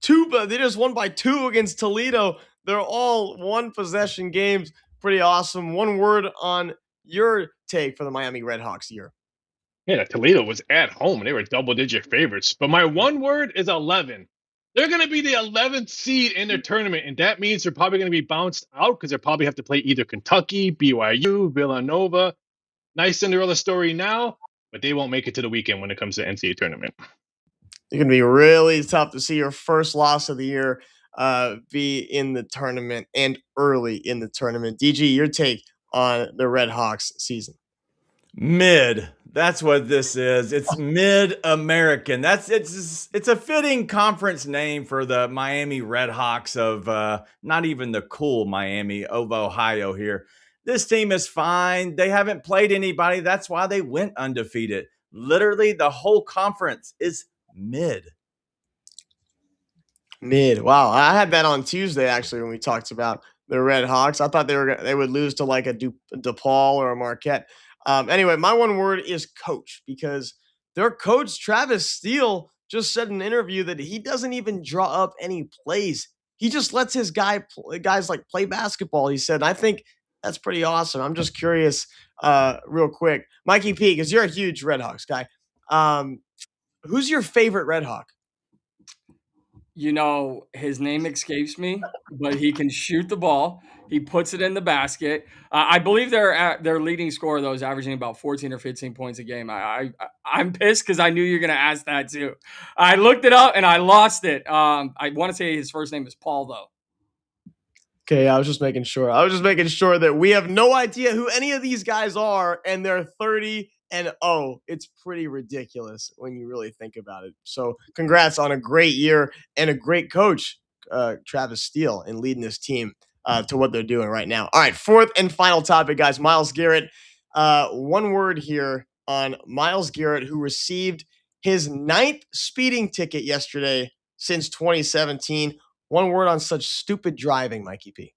they just won by 2 against Toledo. They're all one-possession games. Pretty awesome. One word on your take for the Miami Redhawks year. Yeah, Toledo was at home, and they were double-digit favorites. But my one word is 11. They're going to be the 11th seed in their tournament, and that means they're probably going to be bounced out because they'll probably have to play either Kentucky, BYU, Villanova. Nice Cinderella story now, but they won't make it to the weekend when it comes to the NCAA tournament. It's going to be really tough to see your first loss of the year be in the tournament and early in the tournament. DG, your take on the Redhawks season? Mid. That's what this is. It's mid-American. It's a fitting conference name for the Miami Redhawks of not even the cool Miami of Ohio here. This team is fine. They haven't played anybody. That's why they went undefeated. Literally, the whole conference is mid. Mid. Wow. I had that on Tuesday, actually, when we talked about the Red Hawks. I thought they would lose to like a DePaul or a Marquette. Anyway, my one word is coach, because their coach, Travis Steele, just said in an interview that he doesn't even draw up any plays. He just lets his guys like play basketball, he said. And I think that's pretty awesome. I'm just curious, real quick, Mikey P, because you're a huge Red Hawks guy. Who's your favorite Red Hawk? You know, his name escapes me, but he can shoot the ball. He puts it in the basket. I believe their leading scorer, though, is averaging about 14 or 15 points a game. I'm pissed because I knew you were going to ask that, too. I looked it up, and I lost it. I want to say his first name is Paul, though. Okay, I was just making sure. That we have no idea who any of these guys are, and they're 30-0. It's pretty ridiculous when you really think about it. So congrats on a great year and a great coach, Travis Steele, in leading this team to what they're doing right now. All right, fourth and final topic, guys. Myles Garrett. One word here on Myles Garrett, who received his 9th speeding ticket yesterday since 2017. One word on such stupid driving, Mikey P.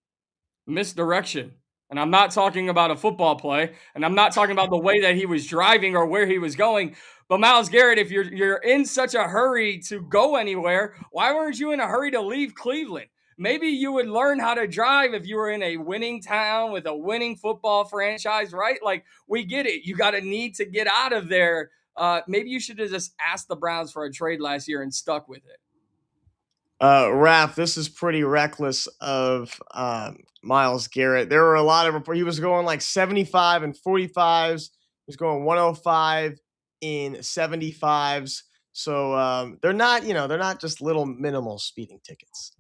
Misdirection. And I'm not talking about a football play, and I'm not talking about the way that he was driving or where he was going. But Myles Garrett, if you're in such a hurry to go anywhere, why weren't you in a hurry to leave Cleveland? Maybe you would learn how to drive if you were in a winning town with a winning football franchise, right? Like, we get it. You got to need to get out of there. Maybe you should have just asked the Browns for a trade last year and stuck with it. Raph, this is pretty reckless of Myles Garrett. There were a lot of reports. He was going like 75 and 45s. He was going 105 in 75s. So they're not just little minimal speeding tickets.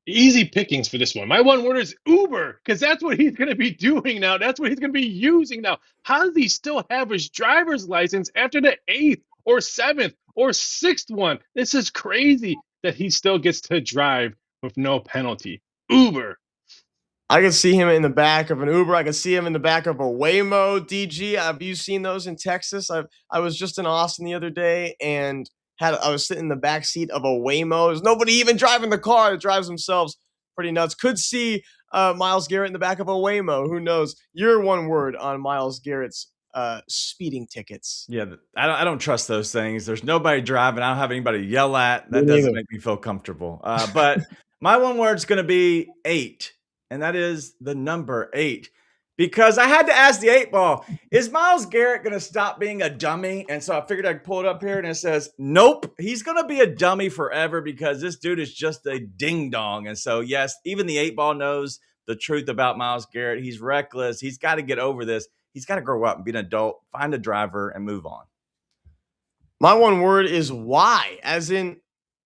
Easy pickings for this one. My one word is Uber, because that's what he's going to be doing now. That's what he's going to be using now. How does he still have his driver's license after the 8th or 7th or 6th one? This is crazy that he still gets to drive with no penalty. Uber. I could see him in the back of an Uber. I could see him in the back of a Waymo. DG, have you seen those in Texas? I was just in Austin the other day, and I was sitting in the back seat of a Waymo. There's nobody even driving the car. It drives themselves. Pretty nuts. Could see Myles Garrett in the back of a Waymo. Who knows? Your one word on Myles Garrett's speeding tickets. Yeah, I don't trust those things. There's nobody driving. I don't have anybody to yell at. That doesn't make me feel comfortable. But my one word's going to be 8, and that is the number 8. Because I had to ask the 8 ball, is Myles Garrett going to stop being a dummy? And so I figured I'd pull it up here, and it says, nope, he's going to be a dummy forever because this dude is just a ding-dong. And so, yes, even the 8 ball knows the truth about Myles Garrett. He's reckless. He's got to get over this. He's got to grow up and be an adult, find a driver, and move on. My one word is why, as in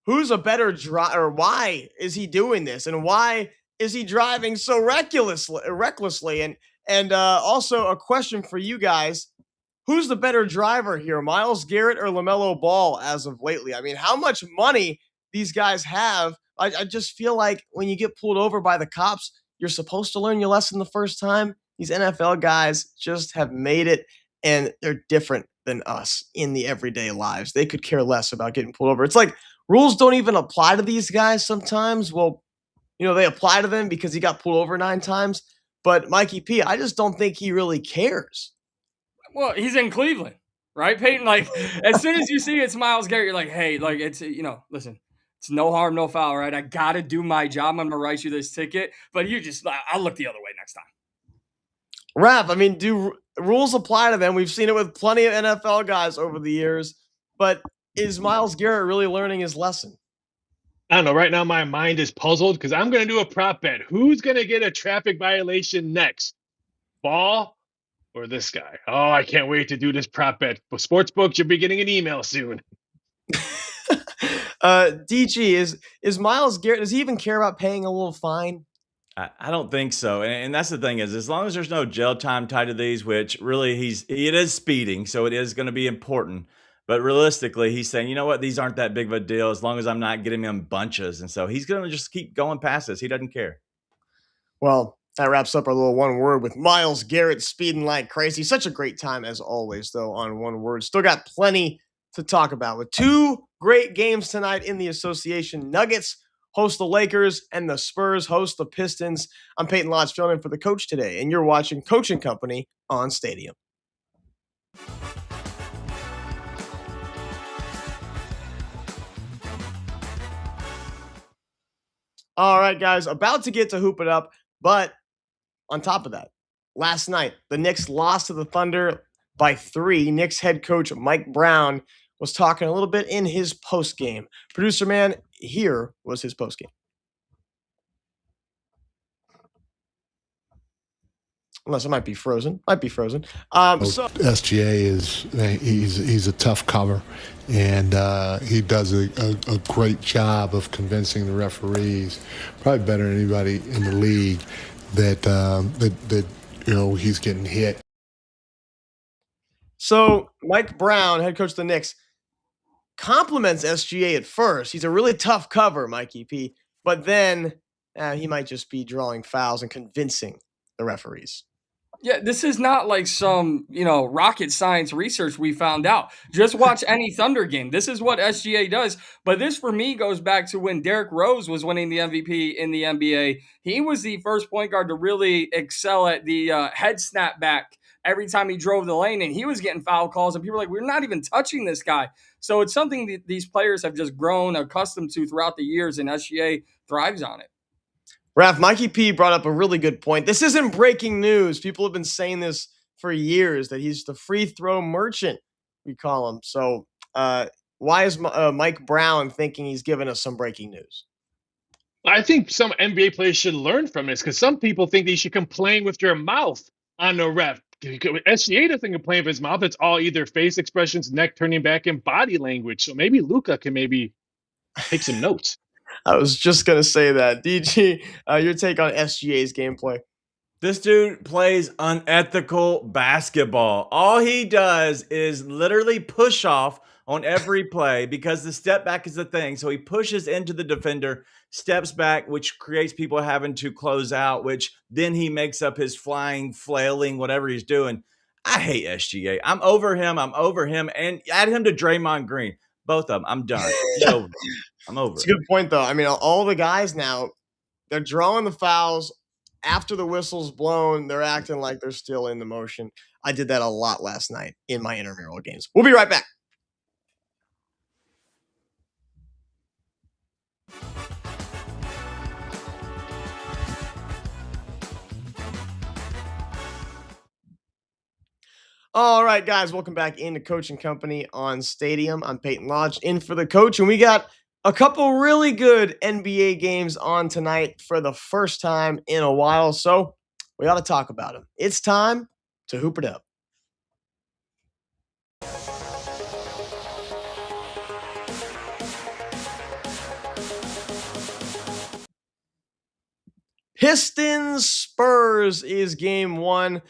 who's a better driver, or why is he doing this? And why is he driving so recklessly? And also a question for you guys. Who's the better driver here, Myles Garrett or LaMelo Ball as of lately? I mean, how much money these guys have? I just feel like when you get pulled over by the cops, you're supposed to learn your lesson the first time. These NFL guys just have made it, and they're different than us in the everyday lives. They could care less about getting pulled over. It's like rules don't even apply to these guys sometimes. Well, they apply to them because he got pulled over 9 times. But Mikey P, I just don't think he really cares. Well, he's in Cleveland, right, Peyton? Like, as soon as you see it's Myles Garrett, you're like, hey, like, it's, listen, it's no harm, no foul, right? I got to do my job. I'm going to write you this ticket. But I'll look the other way next time. Raph, I mean, do rules apply to them? We've seen it with plenty of NFL guys over the years. But is Myles Garrett really learning his lesson? I don't know. Right now, my mind is puzzled because I'm going to do a prop bet. Who's going to get a traffic violation next? Ball or this guy? Oh, I can't wait to do this prop bet. For sportsbooks, you'll be getting an email soon. DG, is Myles Garrett, does he even care about paying a little fine? I don't think so. And that's the thing is, as long as there's no jail time tied to these, which really it is speeding, so it is going to be important. But realistically, he's saying, you know what, these aren't that big of a deal as long as I'm not getting them bunches. And so he's going to just keep going past this. He doesn't care. Well, that wraps up our little one word with Myles Garrett speeding like crazy. Such a great time as always, though, on one word. Still got plenty to talk about with 2 great games tonight in the association. Nuggets host the Lakers, and the Spurs host the Pistons. I'm Peyton Lodge filling in for the coach today, and you're watching Coaching Company on Stadium. All right, guys, about to get to Hoop It Up, but on top of that, last night, the Knicks lost to the Thunder by 3. Knicks head coach Mike Brown was talking a little bit in his postgame. Producer man, here was his postgame. Unless it might be frozen. So SGA he's a tough cover, and he does a great job of convincing the referees, probably better than anybody in the league, that he's getting hit. So Mike Brown, head coach of the Knicks, compliments SGA at first. He's a really tough cover, Mikey P. But then he might just be drawing fouls and convincing the referees. Yeah, this is not like some, rocket science research we found out. Just watch any Thunder game. This is what SGA does. But this, for me, goes back to when Derrick Rose was winning the MVP in the NBA. He was the first point guard to really excel at the head snap back every time he drove the lane, and he was getting foul calls, and people were like, we're not even touching this guy. So it's something that these players have just grown accustomed to throughout the years, and SGA thrives on it. Raph, Mikey P brought up a really good point. This isn't breaking news. People have been saying this for years, that he's the free throw merchant, we call him. So why is Mike Brown thinking he's giving us some breaking news? I think some NBA players should learn from this, because some people think they should complain with their mouth on the ref. SGA doesn't complain with his mouth. It's all either face expressions, neck turning back, and body language. So maybe Luka can take some notes. I was just going to say that. DG, your take on SGA's gameplay. This dude plays unethical basketball. All he does is literally push off on every play because the step back is the thing. So he pushes into the defender, steps back, which creates people having to close out, which then he makes up his flying, flailing, whatever he's doing. I hate SGA. I'm over him. And add him to Draymond Green. Both of them. I'm done. I'm over. It's a good point, though. I mean, all the guys now, they're drawing the fouls. After the whistle's blown, they're acting like they're still in the motion. I did that a lot last night in my intramural games. We'll be right back. All right, guys, welcome back into Coaching Company on Stadium. I'm Peyton Lodge, in for the coach, and we got a couple really good NBA games on tonight for the first time in a while, so we ought to talk about them. It's time to hoop it up. Pistons Spurs is game one.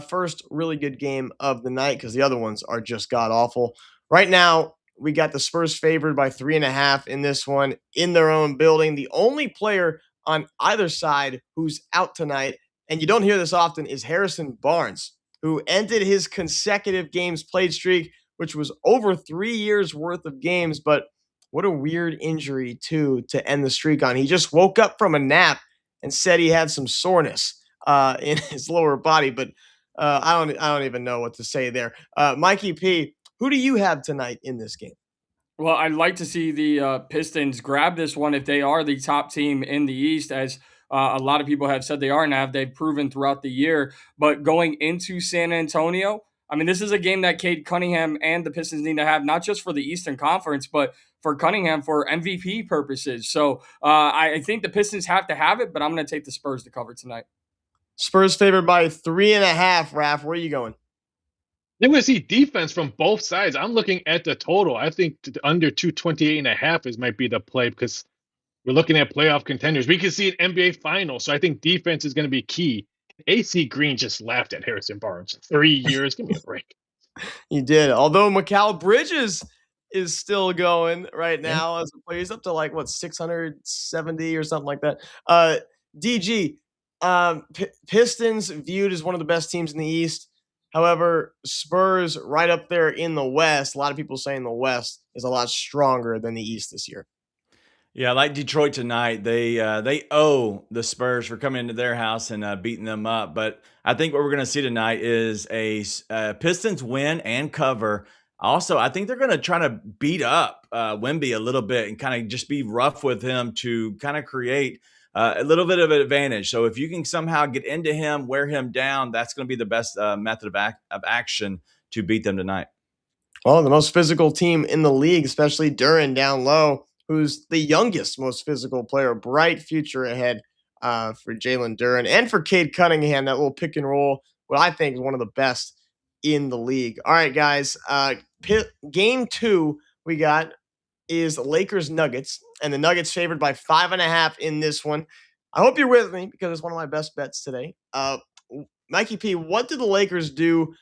First really good game of the night because the other ones are just god awful. Right now, we got the Spurs favored by 3.5 in this one in their own building. The only player on either side who's out tonight, and you don't hear this often, is Harrison Barnes, who ended his consecutive games played streak, which was over 3 years worth of games. But what a weird injury, too, to end the streak on. He just woke up from a nap and said he had some soreness in his lower body, but I don't even know what to say there. Mikey P, who do you have tonight in this game? Well, I'd like to see the Pistons grab this one if they are the top team in the East, as a lot of people have said they are, and they've proven throughout the year. But going into San Antonio, I mean, this is a game that Cade Cunningham and the Pistons need to have, not just for the Eastern Conference, but for Cunningham for MVP purposes. So I think the Pistons have to have it, but I'm going to take the Spurs to cover tonight. Spurs favored by 3.5, Raph. Where are you going? I'm going to see defense from both sides. I'm looking at the total. I think under 228.5 might be the play because we're looking at playoff contenders. We can see an NBA final, so I think defense is going to be key. AC Green just laughed at Harrison Barnes. 3 years. Give me a break. He did. Although Mikal Bridges is still going right now as a player. He's up to 670 or something like that. DG, Pistons viewed as one of the best teams in the East. However, Spurs right up there in the West. A lot of people saying the West is a lot stronger than the East this year. Yeah, like Detroit tonight, they owe the Spurs for coming into their house and beating them up. But I think what we're going to see tonight is a Pistons win and cover. Also, I think they're going to try to beat up Wemby a little bit and kind of just be rough with him to kind of create a little bit of an advantage. So if you can somehow get into him, wear him down, that's going to be the best method of action to beat them tonight. Well, the most physical team in the league, especially Duran down low, who's the youngest, most physical player. Bright future ahead for Jalen Duran and for Cade Cunningham. That little pick and roll, what I think is one of the best in the league. All right, guys. Game 2 we got is Lakers Nuggets, and the Nuggets favored by 5.5 in this one. I hope you're with me because it's one of my best bets today. Mikey P, what did the Lakers do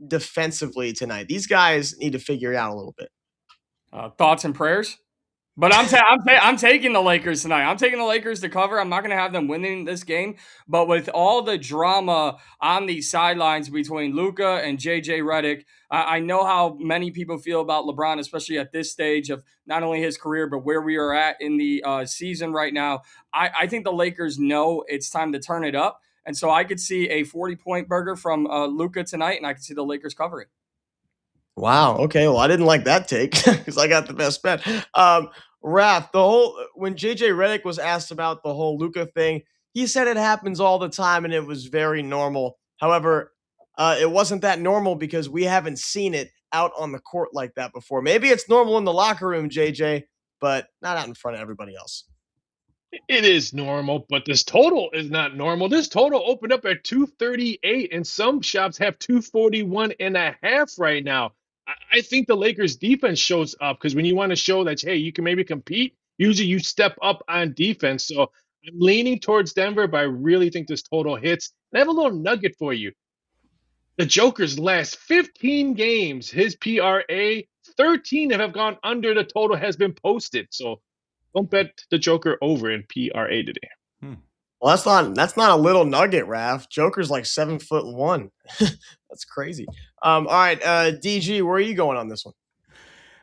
defensively tonight? These guys need to figure it out a little bit. Thoughts and prayers? But I'm taking the Lakers tonight. I'm taking the Lakers to cover. I'm not going to have them winning this game. But with all the drama on the sidelines between Luka and JJ Redick, I know how many people feel about LeBron, especially at this stage of not only his career, but where we are at in the season right now. I think the Lakers know it's time to turn it up. And so I could see a 40-point burger from Luka tonight, and I could see the Lakers covering. Wow. Okay. Well, I didn't like that take because I got the best bet. Raph, when JJ Redick was asked about the whole Luka thing, he said it happens all the time and it was very normal. However, it wasn't that normal because we haven't seen it out on the court like that before. Maybe it's normal in the locker room, JJ, but not out in front of everybody else. It is normal, but this total is not normal. This total opened up at 238, and some shops have 241.5 right now. I think the Lakers defense shows up because when you want to show that, hey, you can maybe compete, usually you step up on defense. So I'm leaning towards Denver, but I really think this total hits. And I have a little nugget for you. The Joker's last 15 games, his PRA, 13 have gone under the total has been posted. So don't bet the Joker over in PRA today. Well, that's not a little nugget, Raph. Joker's like 7'1". That's crazy. All right, DG, where are you going on this one?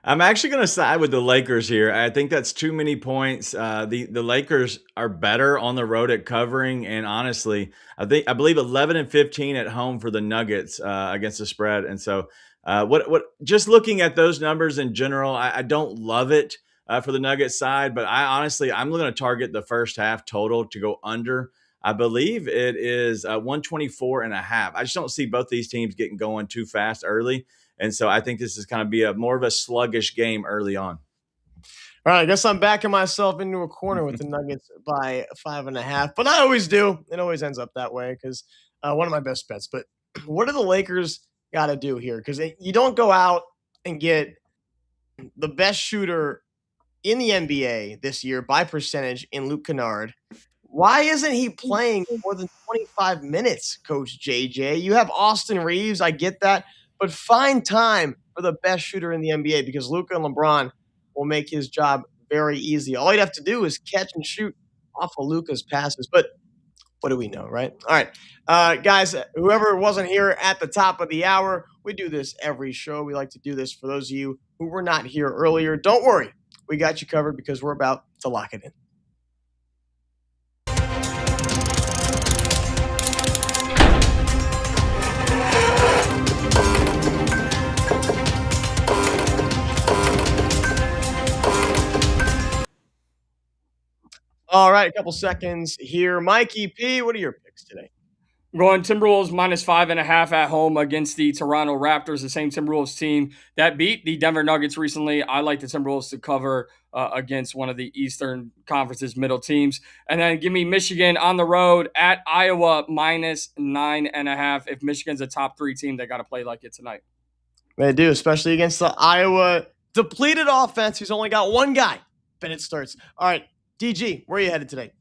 I'm actually going to side with the Lakers here. I think that's too many points. The Lakers are better on the road at covering, and honestly, I believe 11-15 at home for the Nuggets against the spread. And so, just looking at those numbers in general, I don't love it for the Nuggets side, but I'm going to target the first half total to go under. I believe it is 124.5. I just don't see both these teams getting going too fast early. And so I think this is going to be more of a sluggish game early on. All right, I guess I'm backing myself into a corner with the Nuggets by 5.5, but I always do. It always ends up that way because one of my best bets. But what do the Lakers got to do here? Because you don't go out and get the best shooter in the NBA this year by percentage in Luke Kennard. Why isn't he playing more than 25 minutes, Coach JJ? You have Austin Reeves. I get that. But find time for the best shooter in the NBA because Luka and LeBron will make his job very easy. All he'd have to do is catch and shoot off of Luka's passes. But what do we know, right? All right. Guys, whoever wasn't here at the top of the hour, we do this every show. We like to do this for those of you who were not here earlier. Don't worry. We got you covered because we're about to lock it in. All right, a couple seconds here. Mikey P, what are your picks today? I'm going Timberwolves -5.5 at home against the Toronto Raptors, the same Timberwolves team that beat the Denver Nuggets recently. I like the Timberwolves to cover against one of the Eastern Conference's middle teams. And then give me Michigan on the road at Iowa -9.5. If Michigan's a top 3 team, they got to play like it tonight. They do, especially against the Iowa depleted offense who's only got one guy. Bennett starts. All right, DG, where are you headed today?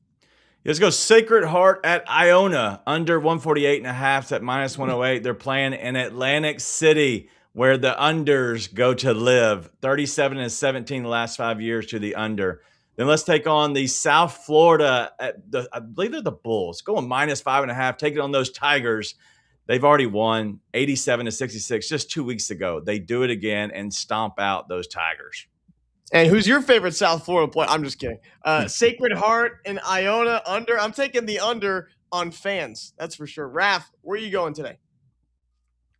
Let's go Sacred Heart at Iona, under 148.5 at -108. They're playing in Atlantic City, where the unders go to live. 37-17 the last 5 years to the under. Then let's take on the South Florida, I believe they're the Bulls, going -5.5, take it on those Tigers. They've already won 87-66 just 2 weeks ago. They do it again and stomp out those Tigers. And who's your favorite South Florida player? I'm just kidding. Sacred Heart and Iona under. I'm taking the under on fans. That's for sure. Raph, where are you going today?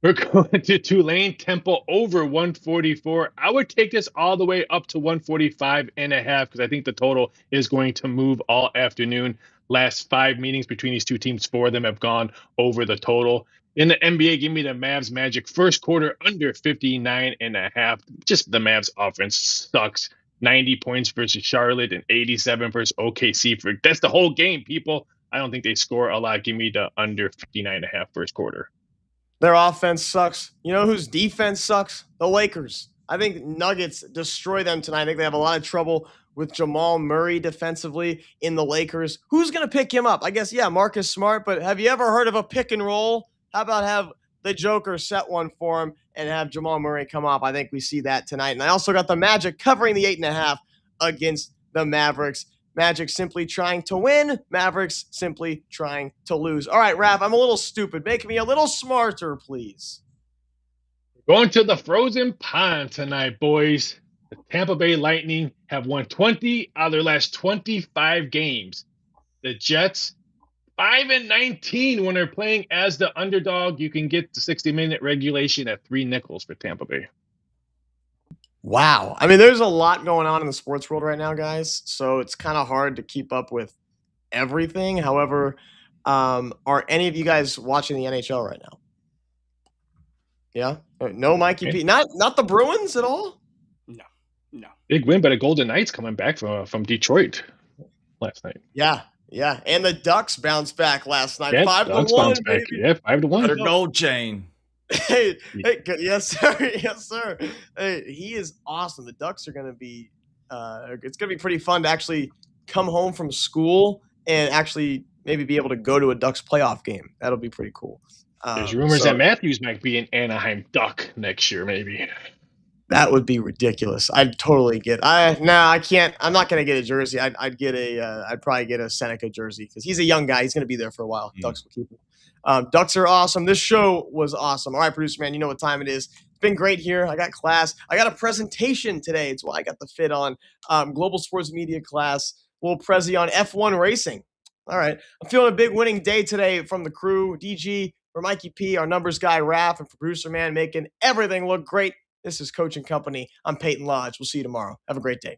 We're going to Tulane Temple over 144. I would take this all the way up to 145 and a half because I think the total is going to move all afternoon. Last 5 meetings between these two teams, 4 of them have gone over the total. In the NBA, give me the Mavs Magic first quarter under 59 and a half. Just the Mavs offense sucks. 90 points versus Charlotte and 87 versus OKC. That's the whole game, people. I don't think they score a lot. Give me the under 59 and a half first quarter. Their offense sucks. You know whose defense sucks? The Lakers. I think Nuggets destroy them tonight. I think they have a lot of trouble with Jamal Murray defensively in the Lakers. Who's going to pick him up? I guess, yeah, Marcus Smart, but have you ever heard of a pick and roll? How about have the Joker set one for him and have Jamal Murray come up? I think we see that tonight. And I also got the Magic covering the 8.5 against the Mavericks. Magic simply trying to win. Mavericks simply trying to lose. All right, Raph, I'm a little stupid. Make me a little smarter, please. Going to the frozen pond tonight, boys. The Tampa Bay Lightning have won 20 out of their last 25 games. The Jets, 5-19 when they're playing as the underdog. You can get the 60-minute regulation at $3 for Tampa Bay. Wow. I mean, there's a lot going on in the sports world right now, guys. So it's kind of hard to keep up with everything. However, are any of you guys watching the NHL right now? Yeah? No Mikey P. Not the Bruins at all? No. Big win by the Golden Knights coming back from Detroit last night. Yeah. And the Ducks bounced back last night. Yeah, 5-1, bounced back. baby. Yeah, 5-1. Better gold chain. Hey, yes, sir. Hey, he is awesome. The Ducks are going to be it's going to be pretty fun to actually come home from school and actually maybe be able to go to a Ducks playoff game. That'll be pretty cool. There's rumors that Matthews might be an Anaheim Duck next year, maybe. That would be ridiculous. I'd totally get. I can't. I'm not going to get a jersey. I'd probably get a Seneca jersey because he's a young guy. He's going to be there for a while. Ducks will keep him. Ducks are awesome. This show was awesome. All right, producer man, you know what time it is. It's been great here. I got class. I got a presentation today. It's why I got the fit on. Global Sports Media class. Little Prezi on F1 racing. All right. I'm feeling a big winning day today from the crew. DG, for Mikey P, our numbers guy, Raph, and for producer man, making everything look great. This is Coach and Company. I'm Peyton Lodge. We'll see you tomorrow. Have a great day.